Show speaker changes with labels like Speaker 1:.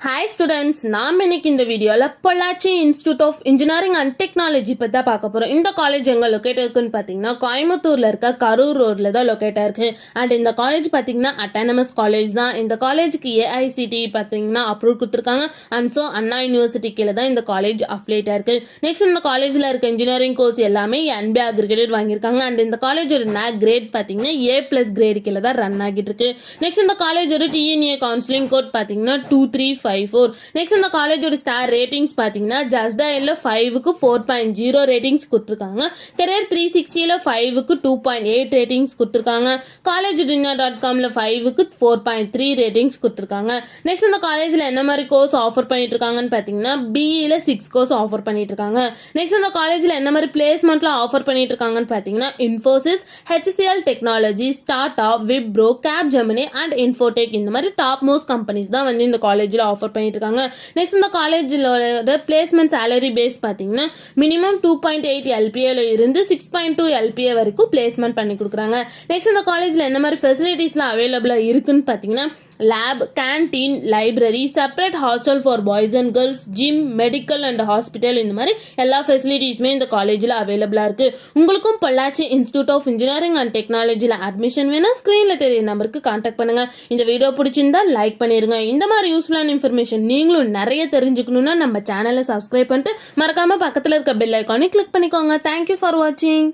Speaker 1: Hi students, நாம் இன்னைக்கு இந்த வீடியோவில் Pollachi institute of engineering and technology பற்றி தான் பார்க்க போகிறோம். இந்த காலேஜ் எங்கே லொக்கேட் இருக்குன்னு பார்த்தீங்கன்னா கோயம்புத்தூரில் இருக்க கரூர் ரோடில் தான் லொக்கேட் இருக்குது. அண்ட் இந்த காலேஜ் பார்த்தீங்கன்னா அட்டானமஸ் காலேஜ் தான். இந்த காலேஜுக்கு ஏஐசிடி பார்த்தீங்கன்னா அப்ரூவ் கொடுத்துருக்காங்க. அண்ட் ஸோ அண்ணா யூனிவர்சிட்டி கீழே தான் இந்த காலேஜ் அஃபிலேட் இருக்குது. நெக்ஸ்ட் இந்த காலேஜில் இருக்க இன்ஜினியரிங் கோர்ஸ் எல்லாமே என்பி அக்ரிகேட்டட் வாங்கியிருக்காங்க. அண்ட் இந்த காலேஜோட NAC கிரேட் பார்த்தீங்கன்னா A+ கிரேட் கீழே தான் ரன் ஆகிட்டு இருக்கு. நெக்ஸ்ட் இந்த காலேஜோட TNA கவுன்சிலிங் கோட் பார்த்தீங்கன்னா 2354. நெக்ஸ்ட் இந்த காலேஜோட ஸ்டார் ரேட்டிங்ஸ் பார்த்தீங்கன்னா ஜஸ்டாயில் 5க்கு 4.0 ரேட்டிங்ஸ் கொடுத்துருக்காங்க. கரியர் 360ல் 5க்கு 2.8 ரேட்டிங்ஸ் கொடுத்துருக்காங்க. collegedindia.comல 5க்கு 4.3 ரேட்டிங்ஸ் கொடுத்துருக்காங்க. நெக்ஸ்ட் இந்த காலேஜில் என்ன மாதிரி கோர்ஸ் ஆஃபர் பண்ணிட்டு இருக்காங்கன்னு பார்த்தீங்கன்னா BEல 6 கோர்ஸ் ஆஃபர் பண்ணிட்டு இருக்காங்க. நெக்ஸ்ட் இந்த காலேஜில் என்ன மாதிரி பிளேஸ்மெண்ட்ல ஆஃபர் பண்ணிட்டு இருக்காங்கன்னு பார்த்தீங்கன்னா Infosys, HCL technology, startup, Wipro, Capgemini and Infotech இந்த மாதிரி டாப் மோஸ்ட் கம்பெனிஸ் தான் வந்து இந்த காலேஜில் ஆஃபர் பண்ணிட்டு இருக்காங்க. நெக்ஸ்ட் இந்த காலேஜோட பிளேஸ்மெண்ட் சேலரி பேஸ் பார்த்தீங்கன்னா மினிமம் 2.8 LPAல இருந்து 6.2 LPA வரைக்கும் பிளேஸ்மெண்ட் பண்ணி கொடுக்குறாங்க. நெக்ஸ்ட் இந்த காலேஜில் என்ன மாதிரி ஃபெசிலிட்டிஸ்லாம் அவைலபிளாக இருக்குன்னு பார்த்தீங்கன்னா lab, canteen, library, separate hostel for boys and girls, gym, medical and hospital இந்த மாதிரி எல்லா ஃபெசிலிட்டிஸுமே இந்த காலேஜில் அவைலபிளாக இருக்குது. உங்களுக்கும் Pollachi institute of engineering and டெக்னாலஜியில் அட்மிஷன் வேணால் ஸ்க்ரீனில் தெரிய நம்பருக்கு கான்டாக்ட் பண்ணுங்கள். இந்த வீடியோ பிடிச்சிருந்தா லைக் பண்ணிடுங்க. இந்த மாதிரி யூஸ்ஃபுல்லான இன்ஃபர்மேஷன் நீங்களும் நிறைய தெரிஞ்சுக்கணுன்னா நம்ம சேனலை சப்ஸ்கிரைப் பண்ணிட்டு மறக்காமல் பக்கத்தில் இருக்க பெல் ஐக்கானை கிளிக் பண்ணிக்கோங்க. தேங்க்யூ ஃபார் வாட்சிங்.